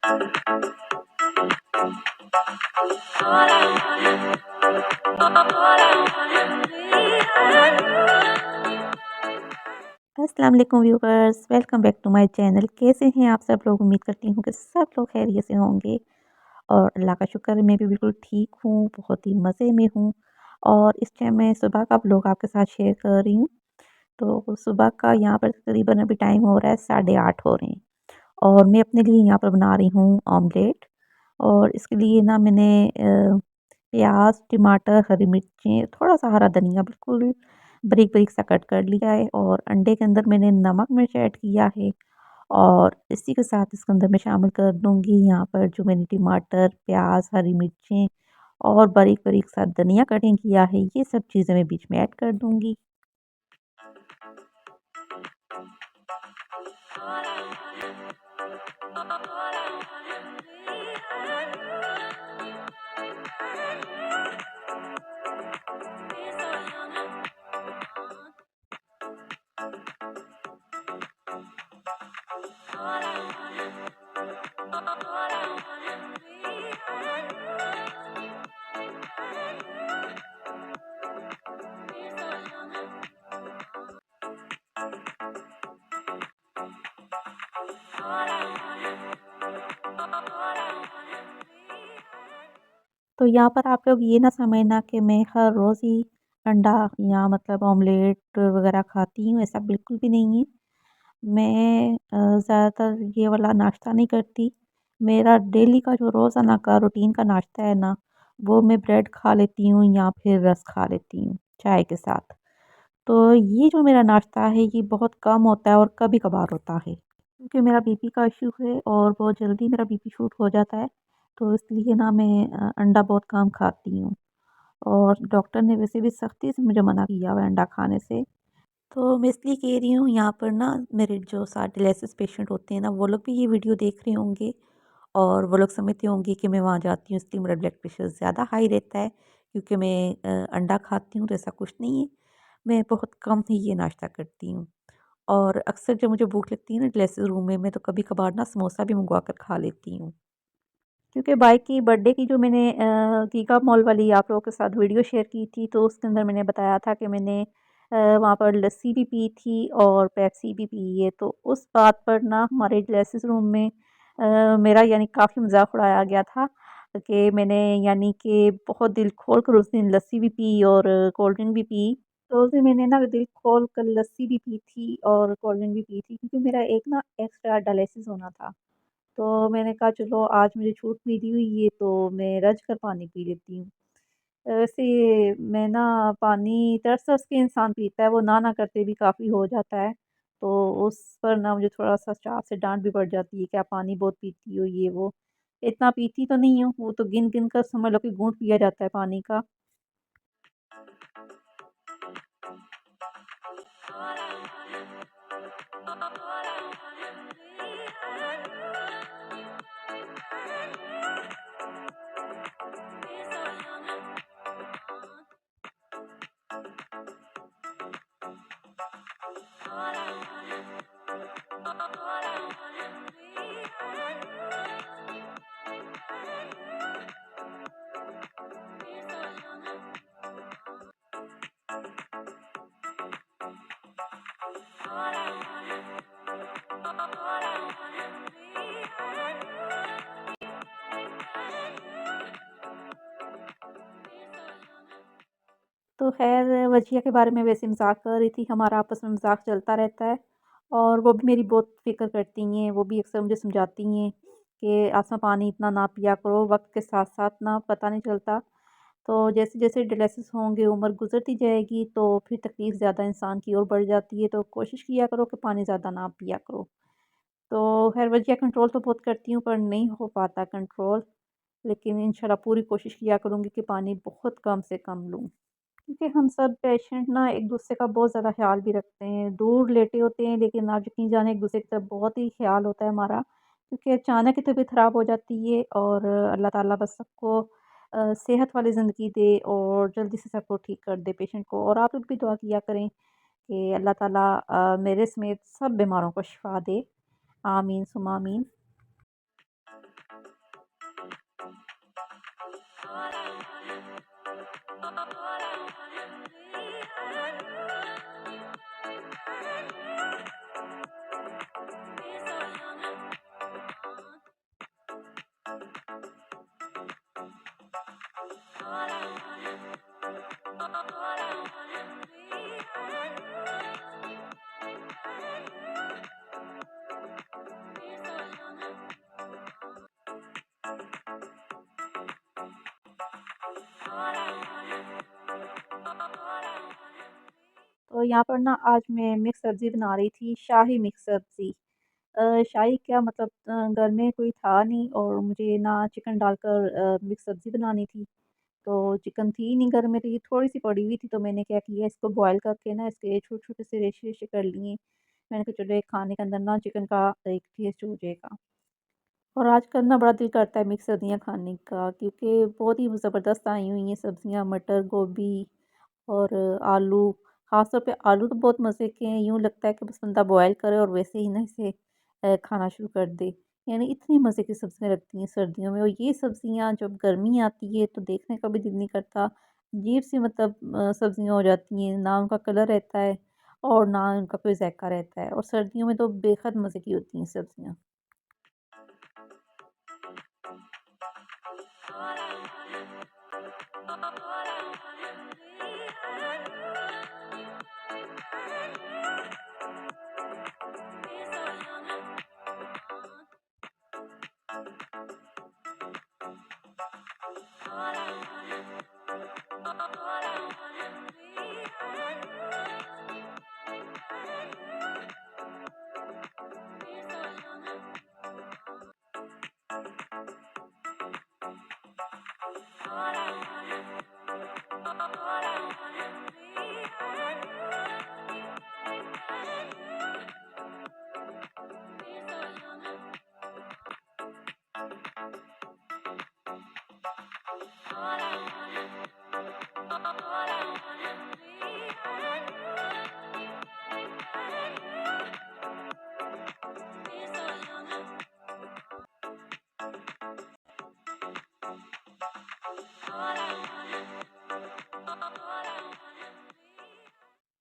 अस्सलाम वालेकुम viewers, welcome back to my channel. कैसे हैं आप सब लोग? उम्मीद करती हूँ कि सब लोग खैरियत से होंगे और अल्लाह का शुक्र है मैं भी बिल्कुल ठीक हूँ, बहुत ही मज़े में हूँ। और इस टाइम मैं सुबह का व्लॉग आपके साथ शेयर कर रही हूँ। तो सुबह का यहाँ पर तकरीबन अभी टाइम हो रहा है 8:30 हो रहे हैं और मैं अपने लिए यहाँ पर बना रही हूँ ऑमलेट। और इसके लिए ना मैंने प्याज, टमाटर, हरी मिर्चें, थोड़ा-सा हरा धनिया बिल्कुल बारीक-बारीक सा कट कर लिया है और अंडे के अंदर मैंने नमक मिर्च ऐड किया है। और इसी के साथ इसके अंदर मैं शामिल कर दूँगी यहाँ पर जो मैंने टमाटर, प्याज, हरी मिर्चें और बारीक-बारीक सा धनिया कटिंग किया है, ये सब चीज़ें मैं बीच में ऐड कर दूँगी। तो यहाँ पर आप लोग ये ना समझना कि मैं हर रोज़ ही अंडा या मतलब ऑमलेट वग़ैरह खाती हूँ, ऐसा बिल्कुल भी नहीं है। मैं ज़्यादातर ये वाला नाश्ता नहीं करती। मेरा डेली का जो रोज़ाना का रूटीन का नाश्ता है ना, वो मैं ब्रेड खा लेती हूँ या फिर रस्क खा लेती हूँ चाय के साथ। तो ये जो मेरा नाश्ता है ये बहुत कम होता है और कभी-कभार होता है। क्योंकि मेरा बीपी का इश्यू है और बहुत जल्दी मेरा बीपी शूट हो जाता है, तो इसलिए ना मैं अंडा बहुत कम खाती हूँ। और डॉक्टर ने वैसे भी सख्ती से मुझे मना किया हुआ है अंडा खाने से। तो मैं इसलिए कह रही हूँ यहाँ पर ना मेरे जो साथ डायलिसिस पेशेंट होते हैं ना वो लोग भी ये वीडियो देख रहे होंगे और वो लोग समझते होंगे कि मैं वहाँ जाती हूँ इसलिए मेरा ब्लड प्रेशर ज़्यादा हाई रहता है क्योंकि मैं अंडा खाती हूँ, तो ऐसा कुछ नहीं है। मैं बहुत कम ही ये नाश्ता करती हूँ और अक्सर जब मुझे भूख लगती है ना डायलिसिस रूम में मैं तो कभी कभार ना समोसा भी मंगवा कर खा लेती हूँ। क्योंकि बाइक की बर्थडे की जो मैंने गीगा मॉल वाली आप लोगों के साथ वीडियो शेयर की थी, तो उसके अंदर मैंने बताया था कि मैंने वहाँ पर लस्सी भी पी थी और पेप्सी भी पी है। तो उस बात पर ना हमारे डायलिसिस रूम में मेरा यानी काफ़ी मज़ाक उड़ाया गया था कि मैंने यानी कि बहुत दिल खोल कर उस दिन लस्सी भी पी और कोल्ड ड्रिंक भी पी। तो उस दिन मैंने ना दिल खोल कर लस्सी भी पी थी और कोल्ड ड्रिंक भी पी थी क्योंकि मेरा एक ना एक्स्ट्रा डायलिसिस होना था। तो मैंने कहा चलो आज मुझे छूट मिली हुई है तो मैं रज कर पानी पी लेती हूँ। वैसे मैं ना पानी तरस-तरस के इंसान पीता है, वो ना करते भी काफ़ी हो जाता है। तो उस पर ना मुझे थोड़ा-सा स्टाफ से डाँट भी पड़ जाती है कि आप पानी बहुत पीती हो ये वो। इतना पीती तो नहीं हूँ, वो तो गिन-गिन कर समझ लो कि घूँट पिया जाता है पानी का। तो ख़ैर वजिया के बारे में वैसे मज़ाक कर रही थी, हमारा आपस में मज़ाक चलता रहता है और वो भी मेरी बहुत फ़िक्र करती हैं, वो भी अक्सर मुझे समझाती हैं कि आसमा पानी इतना ना पिया करो, वक़्त के साथ-साथ ना पता नहीं चलता। तो जैसे-जैसे डायलिसिस होंगे, उम्र गुज़रती जाएगी तो फिर तकलीफ़ ज़्यादा इंसान की ओर बढ़ जाती है, तो कोशिश किया करो कि पानी ज़्यादा ना पिया करो। तो ख़ैर वजिया कंट्रोल तो बहुत करती हूँ पर नहीं हो पाता कंट्रोल, लेकिन इंशाल्लाह पूरी कोशिश किया करूँगी कि पानी बहुत कम से कम लूँ। क्योंकि हम सब पेशेंट ना एक-दूसरे का बहुत ज़्यादा ख़्याल भी रखते हैं। दूर लेटे होते हैं लेकिन आप यकीन जाने एक-दूसरे की तरफ बहुत ही ख़्याल होता है हमारा। क्योंकि अचानक ही तबीयत ख़राब हो जाती है और अल्लाह ताला बस सबको सेहत वाली ज़िंदगी दे और जल्दी से सबको ठीक कर दे पेशेंट को। और आप लोग भी दुआ किया करें कि अल्लाह ताला मेरे समेत सब बीमारों को शिफ़ा दे। आमीन सुम्मा आमीन। तो यहाँ पर ना आज मैं मिक्स सब्ज़ी बना रही थी, शाही मिक्स सब्ज़ी। शाही क्या मतलब घर में कोई था नहीं और मुझे ना चिकन डालकर मिक्स सब्ज़ी बनानी थी। तो चिकन थी नहीं घर में, तो ये थोड़ी-सी पड़ी हुई थी, तो मैंने क्या किया, इसको बॉयल करके ना इसके छोटे-छोटे से रेशे-रेशे कर लिए। मैंने कहा चलो एक खाने के अंदर ना चिकन का एक टेस्ट हो जाएगा। और आजकल ना बड़ा दिल करता है मिक्स सब्ज़ियाँ खाने का, क्योंकि बहुत ही ज़बरदस्त आई हुई हैं सब्ज़ियाँ, मटर, गोभी और आलू। ख़ास तौर पे आलू तो बहुत मज़े के हैं, यूँ लगता है कि बस बंदा बॉयल करे और वैसे ही ना इसे खाना शुरू कर दे। यानी इतनी मज़े की सब्ज़ियाँ लगती हैं सर्दियों में, और ये सब्ज़ियाँ जब गर्मी आती है तो देखने का भी दिल नहीं करता। अजीब-सी मतलब सब्ज़ियाँ हो जाती हैं, ना उनका कलर रहता है और ना उनका कोई ज़ायक़ा रहता है, और सर्दियों में तो बेहद मज़े की होती हैं सब्ज़ियाँ।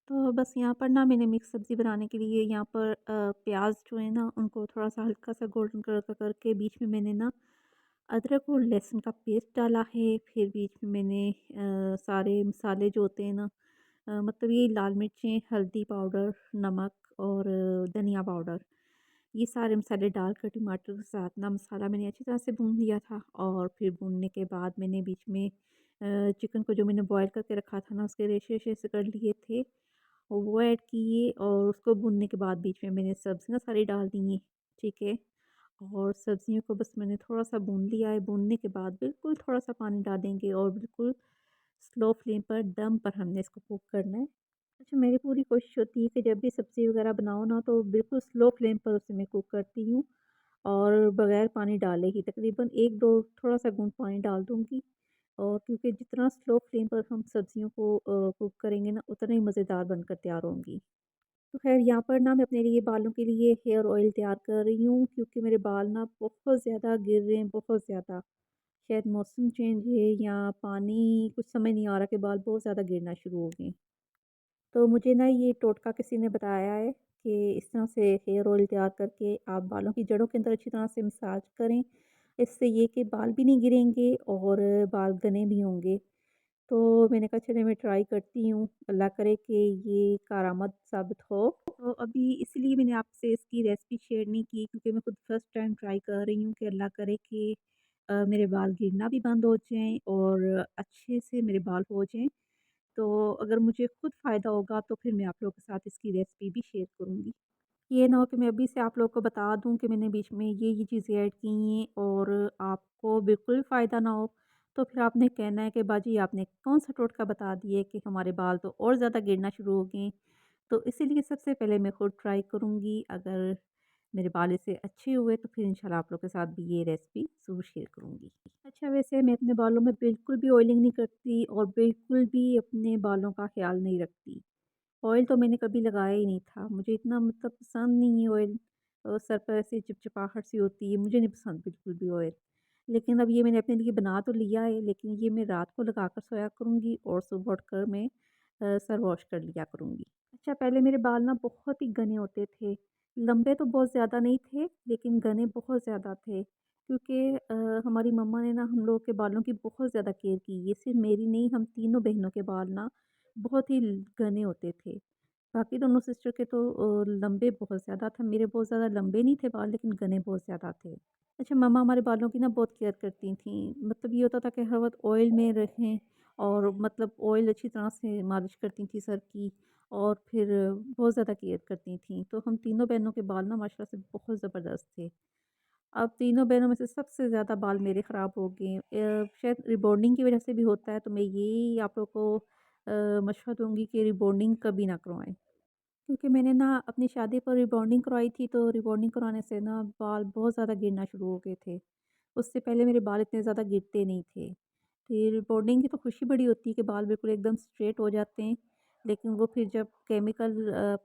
तो बस यहाँ पर ना मैंने मिक्स सब्ज़ी बनाने के लिए यहाँ पर प्याज जो है ना उनको थोड़ा-सा हल्का-सा गोल्डन कलर का करके बीच में मैंने ना अदरक और लहसुन का पेस्ट डाला है। फिर बीच में मैंने सारे मसाले जो होते हैं ना, मतलब ये लाल मिर्चें, हल्दी पाउडर, नमक और धनिया पाउडर, ये सारे मसाले डालकर टमाटर के साथ ना मसाला मैंने अच्छी तरह से भून लिया था। और फिर भूनने के बाद मैंने बीच में चिकन को जो मैंने बॉयल करके रखा था ना, उसके रेशे-रेशे से कर लिए थे, वो ऐड किए और उसको भूनने के बाद बीच में मैंने सब्ज़ियाँ सारी डाल दी, ठीक है। और सब्ज़ियों को बस मैंने थोड़ा-सा भून लिया है, भूनने के बाद बिल्कुल थोड़ा-सा पानी डालेंगे और बिल्कुल स्लो फ्लेम पर दम पर हमने इसको कुक करना है। अच्छा, मेरी पूरी कोशिश होती है कि जब भी सब्ज़ी वग़ैरह बनाओ ना, तो बिल्कुल स्लो फ्लेम पर उसे मैं कुक करती हूँ और बग़ैर पानी डाले ही तकरीबन 1-2 थोड़ा-सा घूँट पानी डाल दूँगी। और क्योंकि जितना स्लो फ्लेम पर हम सब्ज़ियों को कुक करेंगे ना, उतना ही मज़ेदार बनकर तैयार होंगी। तो ख़ैर यहाँ पर ना मैं अपने लिए बालों के लिए हेयर ऑयल तैयार कर रही हूँ, क्योंकि मेरे बाल ना बहुत ज़्यादा गिर रहे हैं, बहुत ज़्यादा। शायद मौसम चेंज है या पानी, कुछ समझ नहीं आ रहा कि बाल बहुत ज़्यादा गिरना शुरू हो गए। तो मुझे ना ये टोटका किसी ने बताया है कि इस तरह से हेयर ऑयल तैयार करके आप बालों की जड़ों के अंदर अच्छी तरह से मसाज करें। इससे ये कि बाल भी नहीं गिरेंगे और बाल घने भी होंगे। तो मैंने कहा चलिए मैं ट्राई करती हूँ, अल्लाह करे कि ये कारआमद साबित हो। तो अभी इसलिए मैंने आपसे इसकी रेसिपी शेयर नहीं की, क्योंकि मैं खुद फर्स्ट टाइम ट्राई कर रही हूँ कि अल्लाह करे कि मेरे बाल गिरना भी बंद हो जाएँ और अच्छे से मेरे बाल हो जाएँ। तो अगर मुझे खुद फ़ायदा होगा तो फिर मैं आप लोगों के साथ इसकी रेसिपी भी शेयर करूँगी। ये ना हो कि मैं अभी से आप लोगों को बता दूँ कि मैंने बीच में ये चीज़ें ऐड की हैं और आपको बिल्कुल फ़ायदा ना हो, तो फिर आपने कहना है कि बाजी आपने कौन-सा टोटका बता दिया कि हमारे बाल तो और ज़्यादा गिरना शुरू हो गए। तो इसीलिए सबसे पहले मैं खुद ट्राई करूँगी, अगर मेरे बाल इससे अच्छे हुए तो फिर इंशाल्लाह आप लोग के साथ भी ये रेसिपी ज़रूर शेयर करूँगी। अच्छा, वैसे मैं अपने बालों में बिल्कुल भी ऑयलिंग नहीं करती और बिल्कुल भी अपने बालों का ख़्याल नहीं रखती। ऑयल तो मैंने कभी लगाया ही नहीं था, मुझे इतना मतलब पसंद नहीं है ऑयल। सर पर ऐसे चिपचिपाहट सी होती है, मुझे नहीं पसंद बिल्कुल भी ऑयल। लेकिन अब ये मैंने अपने लिए बना तो लिया है, लेकिन ये मैं रात को लगाकर सोया करूँगी और सुबह उठकर मैं सर वॉश कर लिया करूँगी। अच्छा, पहले मेरे बाल ना बहुत ही घने होते थे। लंबे तो बहुत ज़्यादा नहीं थे, लेकिन घने बहुत ज़्यादा थे। क्योंकि हमारी मम्मा ने ना हम लोग के बालों की बहुत ज़्यादा केयर की। ये सिर्फ़ मेरी नहीं, हम तीनों बहनों के बाल ना बहुत ही घने होते थे। बाकी दोनों सिस्टर के तो लंबे बहुत ज़्यादा था। मेरे बहुत ज़्यादा लंबे नहीं थे बाल, लेकिन घने बहुत ज़्यादा थे। अच्छा, मम्मा हमारे बालों की ना बहुत केयर करती थीं। मतलब ये होता था कि हर वक़्त ऑयल में रहें, और मतलब ऑयल अच्छी तरह से मालिश करती थीं सर की, और फिर बहुत ज़्यादा केयर करती थीं। तो हम तीनों बहनों के बाल ना माशाल्लाह से बहुत ज़बरदस्त थे। अब तीनों बहनों में से सबसे ज़्यादा बाल मेरे ख़राब हो गए। शायद रिबॉन्डिंग की वज़ह से भी होता है, तो मैं यही आप लोग को मशवरा दूँगी कि रिबॉन्डिंग कभी ना करवाएँ। क्योंकि मैंने ना अपनी शादी पर रिबॉन्डिंग करवाई थी, तो रिबॉन्डिंग करवाने से ना बाल बहुत ज़्यादा गिरना शुरू हो गए थे। उससे पहले मेरे बाल इतने ज़्यादा गिरते नहीं थे। तो ये रिबॉन्डिंग की तो खुशी बड़ी होती है कि बाल बिल्कुल एकदम स्ट्रेट हो जाते हैं, लेकिन वो फिर जब केमिकल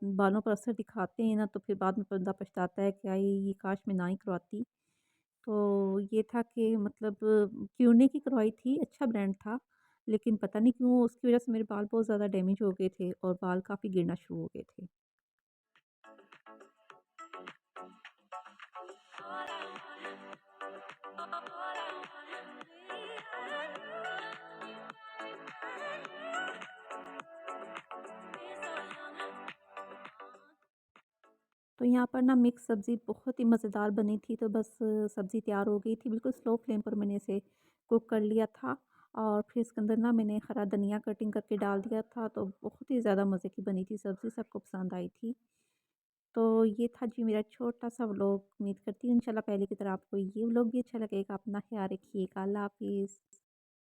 बालों पर असर दिखाते हैं ना, तो फिर बाद में बंदा पछताता है कि ये काश मैं ना ही करवाती। तो ये था कि मतलब क्यूने की करवाई थी, अच्छा ब्रांड था, लेकिन पता नहीं क्यों उसकी वज़ह से मेरे बाल बहुत ज़्यादा डैमेज हो गए थे और बाल काफ़ी गिरना शुरू हो गए थे। तो यहाँ पर ना मिक्स सब्ज़ी बहुत ही मज़ेदार बनी थी, तो बस सब्ज़ी तैयार हो गई थी, बिल्कुल स्लो फ्लेम पर मैंने इसे कुक कर लिया था, और फिर इसके अंदर ना मैंने हरा धनिया कटिंग करके डाल दिया था, तो बहुत ही ज़्यादा मज़े की बनी थी सब्ज़ी, सबको पसंद आई थी। तो ये था जी मेरा छोटा-सा व्लॉग। उम्मीद करती हूँ इंशाल्लाह पहले की तरह आपको ये व्लॉग भी अच्छा लगेगा। अपना ख़्याल रखिएगा। अल्लाह हाफ़िज़।